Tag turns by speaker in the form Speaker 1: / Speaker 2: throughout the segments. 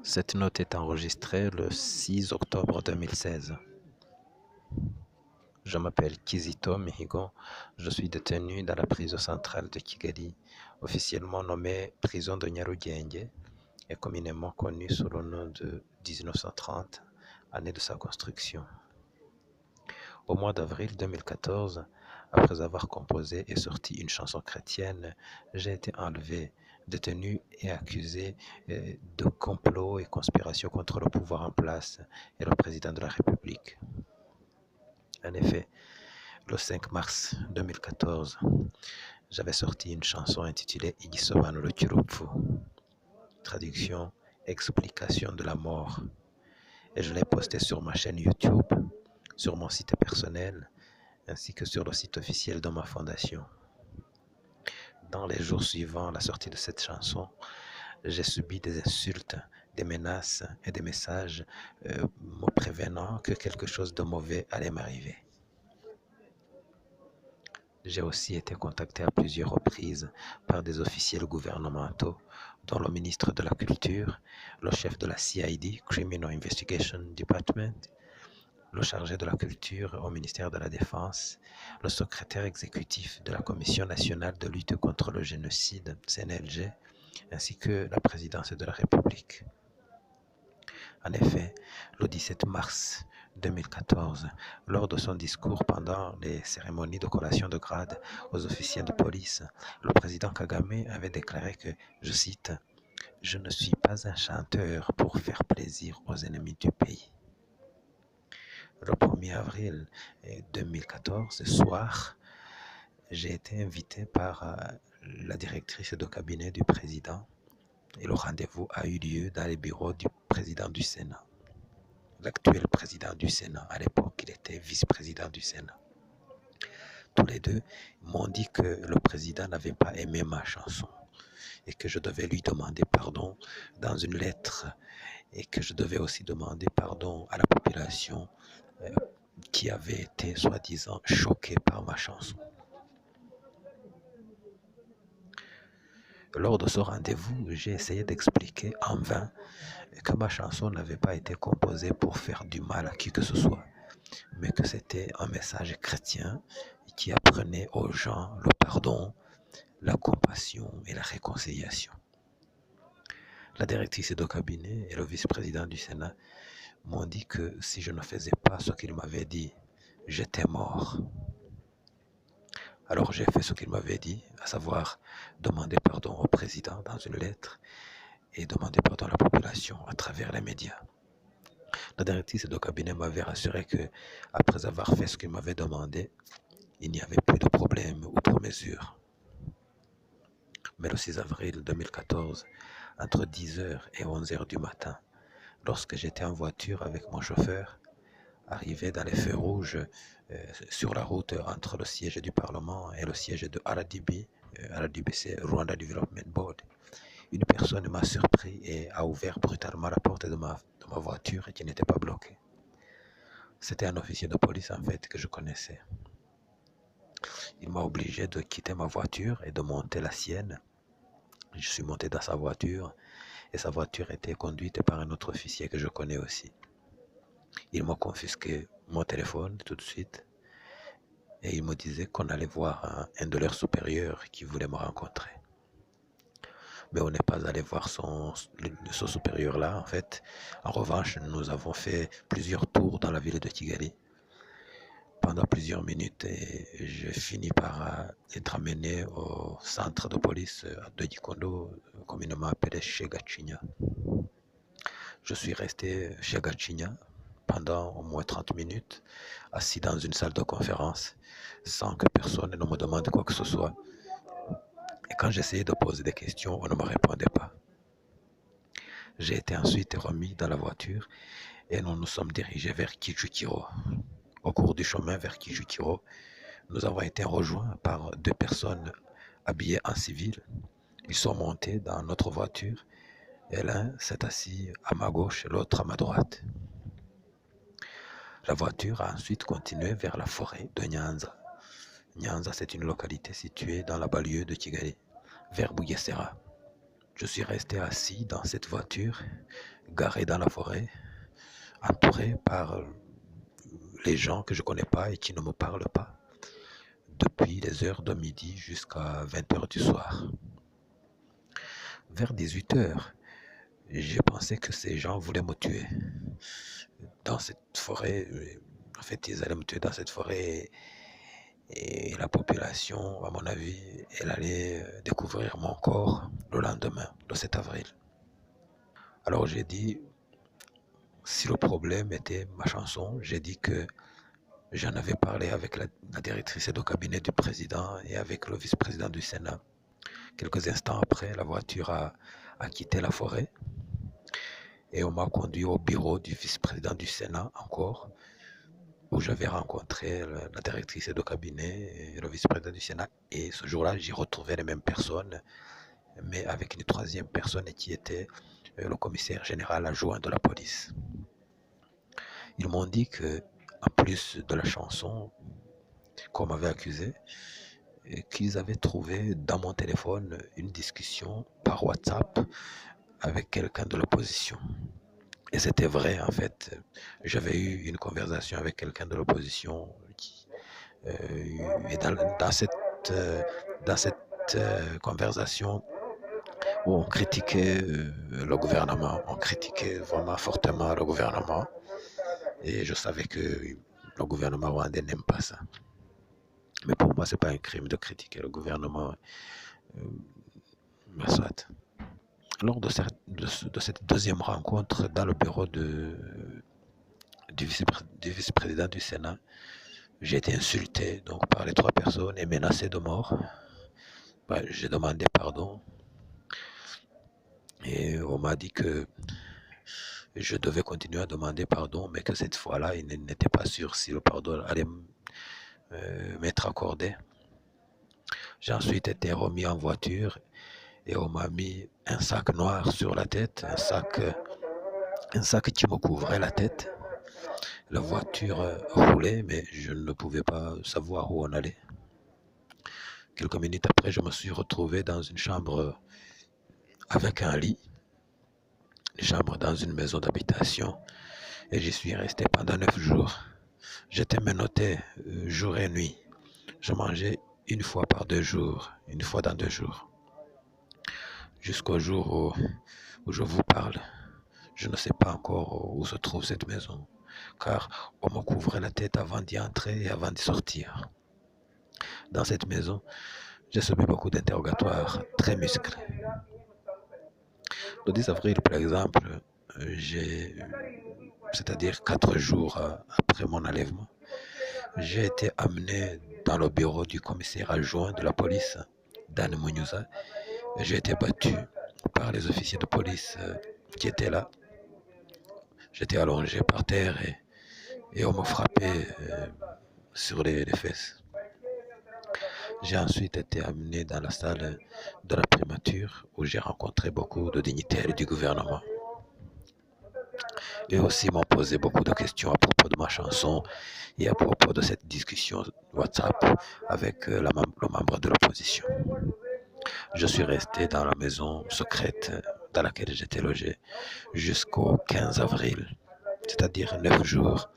Speaker 1: Cette note est enregistrée le 6 octobre 2016. Je m'appelle Kizito Mihigo, je suis détenu dans la prison centrale de Kigali, officiellement nommée prison de Nyarugenge et communément connue sous le nom de 1930, année de sa construction. Au mois d'avril 2014, après avoir composé et sorti une chanson chrétienne, j'ai été enlevé, détenu et accusé de complot et conspiration contre le pouvoir en place et le président de la République. En effet, le 5 mars 2014, j'avais sorti une chanson intitulée Igisobanuro cy'urupfu, traduction, explication de la mort, et je l'ai postée sur ma chaîne YouTube, sur mon site personnel, ainsi que sur le site officiel de ma fondation. Dans les jours suivants la sortie de cette chanson, j'ai subi des insultes, des menaces et des messages me prévenant que quelque chose de mauvais allait m'arriver. J'ai aussi été contacté à plusieurs reprises par des officiels gouvernementaux, dont le ministre de la Culture, le chef de la CID, Criminal Investigation Department, le chargé de la culture au ministère de la Défense, le secrétaire exécutif de la Commission nationale de lutte contre le génocide, CNLG, ainsi que la présidence de la République. En effet, le 17 mars 2014, lors de son discours pendant les cérémonies de collation de grade aux officiers de police, le président Kagame avait déclaré que, je cite, « Je ne suis pas un chanteur pour faire plaisir aux ennemis du pays ». Le 1er avril 2014, ce soir, j'ai été invité par la directrice de cabinet du président et le rendez-vous a eu lieu dans les bureaux du président du Sénat. L'actuel président du Sénat, à l'époque, il était vice-président du Sénat. Tous les deux m'ont dit que le président n'avait pas aimé ma chanson et que je devais lui demander pardon dans une lettre et que je devais aussi demander pardon à la population qui avait été soi-disant choquée par ma chanson. Lors de ce rendez-vous, j'ai essayé d'expliquer en vain que ma chanson n'avait pas été composée pour faire du mal à qui que ce soit, mais que c'était un message chrétien qui apprenait aux gens le pardon, la compassion et la réconciliation. La directrice de cabinet et le vice-président du Sénat m'ont dit que si je ne faisais pas ce qu'ils m'avaient dit, j'étais mort. Alors j'ai fait ce qu'il m'avait dit, à savoir demander pardon au président dans une lettre et demander pardon à la population à travers les médias. La directrice de cabinet m'avait rassuré que, après avoir fait ce qu'il m'avait demandé, il n'y avait plus de problème outre mesure. Mais le 6 avril 2014, entre 10h et 11h du matin, lorsque j'étais en voiture avec mon chauffeur, arrivé dans les feux rouges sur la route entre le siège du Parlement et le siège de RDB, RDB c'est Rwanda Development Board, une personne m'a surpris et a ouvert brutalement la porte de ma voiture qui n'était pas bloquée. C'était un officier de police en fait que je connaissais. Il m'a obligé de quitter ma voiture et de monter la sienne. Je suis monté dans sa voiture et sa voiture était conduite par un autre officier que je connais aussi. Il m'a confisqué mon téléphone tout de suite et il me disait qu'on allait voir un de leurs supérieurs qui voulait me rencontrer. Mais on n'est pas allé voir ce supérieur-là en fait. En revanche, nous avons fait plusieurs tours dans la ville de Kigali pendant plusieurs minutes et j'ai fini par être amené au centre de police de Gikondo, communément appelé chez Gachinya. Je suis resté chez Gachinya pendant au moins 30 minutes, assis dans une salle de conférence, sans que personne ne me demande quoi que ce soit. Et quand j'essayais de poser des questions, on ne me répondait pas. J'ai été ensuite remis dans la voiture et nous nous sommes dirigés vers Kijukiro. Au cours du chemin vers Kijukiro, nous avons été rejoints par deux personnes habillées en civil. Ils sont montés dans notre voiture et l'un s'est assis à ma gauche et l'autre à ma droite. La voiture a ensuite continué vers la forêt de Nyanza. Nyanza, c'est une localité située dans la banlieue de Kigali, vers Bugesera. Je suis resté assis dans cette voiture, garée dans la forêt, entouré par les gens que je ne connais pas et qui ne me parlent pas, depuis les heures de midi jusqu'à 20 heures du soir. Vers 18 heures, j'ai pensé que ces gens voulaient me tuer. Dans cette forêt, en fait, ils allaient me tuer dans cette forêt et la population, à mon avis, elle allait découvrir mon corps le lendemain, le 7 avril. Alors j'ai dit, si le problème était ma chanson, j'ai dit que j'en avais parlé avec la directrice de cabinet du président et avec le vice-président du Sénat. Quelques instants après, la voiture a quitté la forêt et on m'a conduit au bureau du vice-président du Sénat encore, où j'avais rencontré la directrice de cabinet et le vice-président du Sénat. Et ce jour-là, j'ai retrouvé les mêmes personnes, mais avec une troisième personne qui était le commissaire général adjoint de la police. Ils m'ont dit que, en plus de la chanson qu'on m'avait accusé, qu'ils avaient trouvé dans mon téléphone une discussion par WhatsApp avec quelqu'un de l'opposition. Et c'était vrai, en fait. J'avais eu une conversation avec quelqu'un de l'opposition et dans cette conversation où on critiquait le gouvernement, on critiquait vraiment fortement le gouvernement. Et je savais que le gouvernement rwandais n'aime pas ça. Mais pour moi, ce n'est pas un crime de critiquer le gouvernement. Soit. Lors de cette deuxième rencontre dans le bureau du vice-président du Sénat, j'ai été insulté donc, par les trois personnes et menacé de mort. J'ai demandé pardon et on m'a dit que je devais continuer à demander pardon, mais que cette fois-là, il n'était pas sûr si le pardon allait m'être accordé. J'ai ensuite été remis en voiture et on m'a mis un sac noir sur la tête, un sac qui me couvrait la tête. La voiture roulait, mais je ne pouvais pas savoir où on allait. Quelques minutes après, je me suis retrouvé dans une chambre avec un lit, une chambre dans une maison d'habitation, et j'y suis resté pendant 9 jours. J'étais menotté jour et nuit. Je mangeais une fois par 2 jours, une fois dans 2 jours. Jusqu'au jour où je vous parle, je ne sais pas encore où se trouve cette maison, car on me couvrait la tête avant d'y entrer et avant d'y sortir. Dans cette maison, j'ai subi beaucoup d'interrogatoires très musclés. Le 10 avril, par exemple, c'est-à-dire 4 jours après mon enlèvement, j'ai été amené dans le bureau du commissaire adjoint de la police, Dan Munyuza. J'ai été battu par les officiers de police qui étaient là. J'étais allongé par terre et on me frappait sur les fesses. J'ai ensuite été amené dans la salle de la primature où j'ai rencontré beaucoup de dignitaires du gouvernement. Eux aussi m'ont posé beaucoup de questions à propos de ma chanson et à propos de cette discussion WhatsApp avec le membre de l'opposition. Je suis resté dans la maison secrète dans laquelle j'étais logé jusqu'au 15 avril, c'est-à-dire 9 jours.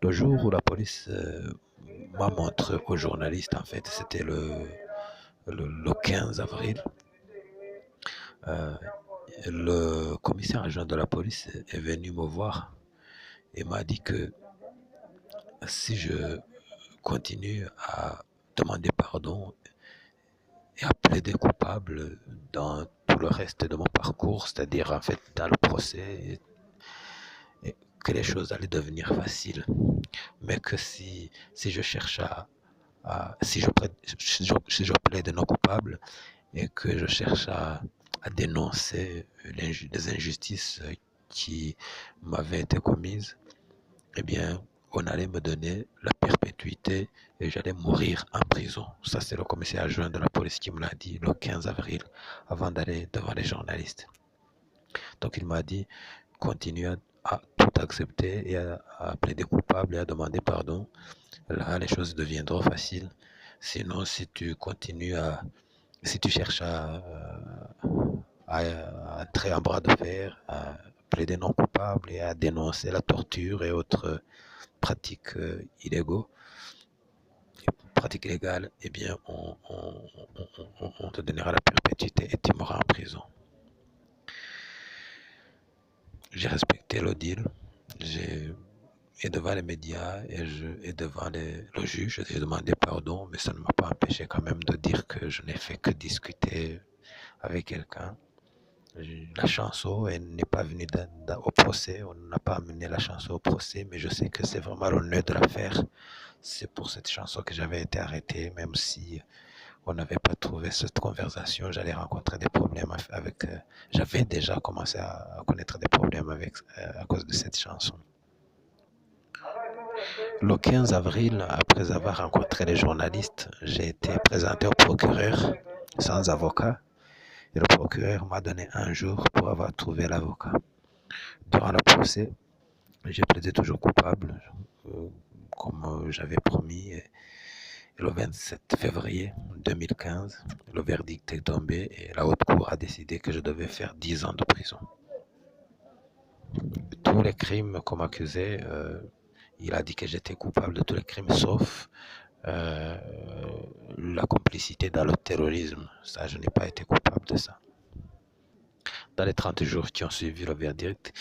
Speaker 1: Le jour où la police m'a montré aux journalistes, en fait, c'était le 15 avril. Le commissaire adjoint de la police est venu me voir et m'a dit que si je continue à demander pardon et à plaider coupable dans tout le reste de mon parcours, c'est-à-dire en fait dans le procès, et que les choses allaient devenir faciles, mais que si je cherche si je plaide non coupable et que je cherche à dénoncer les injustices qui m'avaient été commises, eh bien, on allait me donner la perpétuité et j'allais mourir en prison. Ça, c'est le commissaire adjoint de la police qui me l'a dit le 15 avril, avant d'aller devant les journalistes. Donc, il m'a dit, continue à tout accepter et à plaider coupable et à demander pardon. Là, les choses deviendront faciles. Sinon, si tu cherches à entrer en bras de fer, à plaider non coupable et à dénoncer la torture et autres pratiques illégaux, pratiques illégales, eh bien, on te donnera la perpétuité et tu mourras en prison. J'ai respecté le deal, et devant les médias et devant le juge, j'ai demandé pardon, mais ça ne m'a pas empêché quand même de dire que je n'ai fait que discuter avec quelqu'un. La chanson, elle n'est pas venue au procès, on n'a pas amené la chanson au procès, mais je sais que c'est vraiment le nœud de l'affaire. C'est pour cette chanson que j'avais été arrêté, même si on n'avait pas trouvé cette conversation, j'allais rencontrer des problèmes avec. J'avais déjà commencé à connaître des problèmes à cause de cette chanson. Le 15 avril, après avoir rencontré les journalistes, j'ai été présenté au procureur sans avocat. Et le procureur m'a donné un jour pour avoir trouvé l'avocat. Durant le procès, j'ai plaidé toujours coupable, comme j'avais promis. Et le 27 février 2015, le verdict est tombé et la haute cour a décidé que je devais faire 10 ans de prison. Tous les crimes qu'on m'accusait, il a dit que j'étais coupable de tous les crimes sauf la complicité dans le terrorisme. Ça, je n'ai pas été coupable de ça. Dans les 30 jours qui ont suivi le verdict,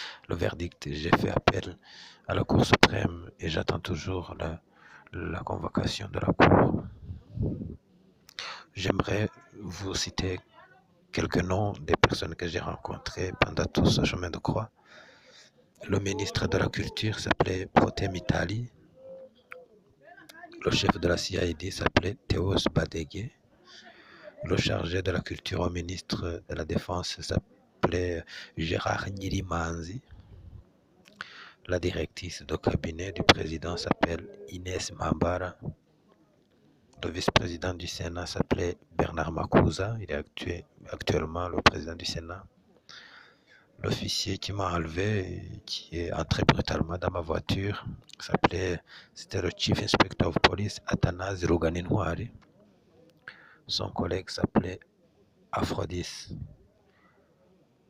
Speaker 1: j'ai fait appel à la Cour suprême et j'attends toujours la convocation de la Cour. J'aimerais vous citer quelques noms des personnes que j'ai rencontrées pendant tout ce chemin de croix. Le ministre de la Culture s'appelait Potem Itali. Le chef de la CID s'appelait Théos Badeghe. Le chargé de la Culture au ministre de la Défense s'appelait Gérard Nyirimanzi. La directrice de cabinet du président s'appelle Inès Mambara. Le vice-président du Sénat s'appelait Bernard Makuza. Il est actuellement le président du Sénat. L'officier qui m'a enlevé, qui est entré brutalement dans ma voiture, c'était le Chief Inspector of Police, Athanase Ruganinwari. Son collègue s'appelait Aphrodis.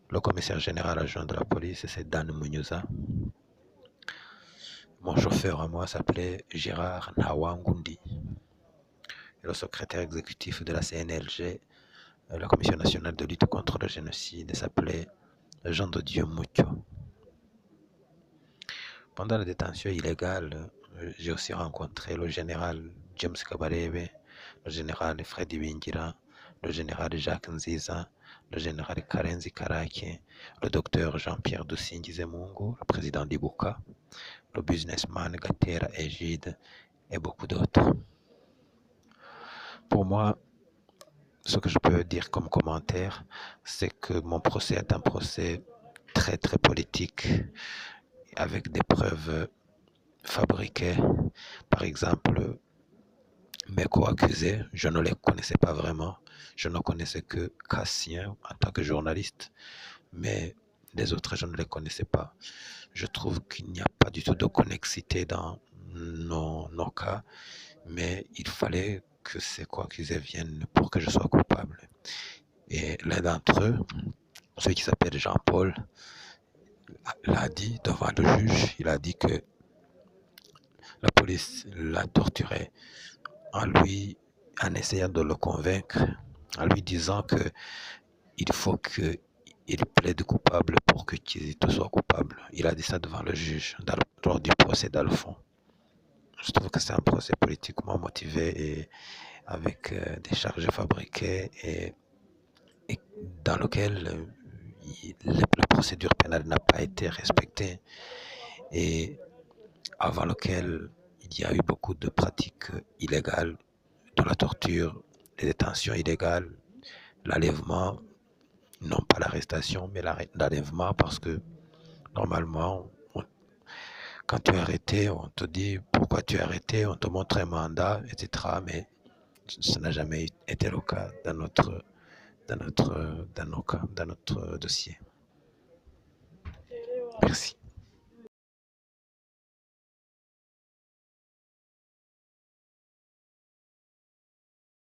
Speaker 1: Le commissaire général adjoint de la police, c'est Dan Munyuza. Mon chauffeur à moi s'appelait Gérard Nawangundi. Et le secrétaire exécutif de la CNLG, la Commission nationale de lutte contre le génocide, s'appelait Jean de Dieu Mucho. Pendant la détention illégale, j'ai aussi rencontré le général James Kabarebe, le général Freddy Bingira, le général Jacques Nziza, le général Karenzi Karake, le docteur Jean-Pierre Dusingizemungu, le président d'Ibuka, le businessman Gatera Egide et beaucoup d'autres. Pour moi, ce que je peux dire comme commentaire, c'est que mon procès est un procès très très politique, avec des preuves fabriquées. Par exemple, mes co-accusés, je ne les connaissais pas vraiment. Je ne connaissais que Cassien en tant que journaliste, mais les autres, je ne les connaissais pas. Je trouve qu'il n'y a pas du tout de connexité dans nos cas, mais il fallait que ces co-accusés viennent pour que je sois coupable. Et l'un d'entre eux, celui qui s'appelle Jean-Paul, l'a dit devant le juge. Il a dit que la police l'a torturé en essayant de le convaincre, en lui disant que il faut qu'il plaide coupable pour que Kizito soit coupable. Il a dit ça devant le juge lors du procès dans le fond. Je trouve que c'est un procès politiquement motivé et avec des charges fabriquées et dans lequel la procédure pénale n'a pas été respectée et avant lequel il y a eu beaucoup de pratiques illégales, de la torture, des détentions illégales, l'enlèvement, non pas l'arrestation, mais l'enlèvement parce que normalement, quand tu es arrêté, on te dit pourquoi tu es arrêté, on te montre un mandat, etc. Mais ça n'a jamais été le cas dans notre dossier. Merci.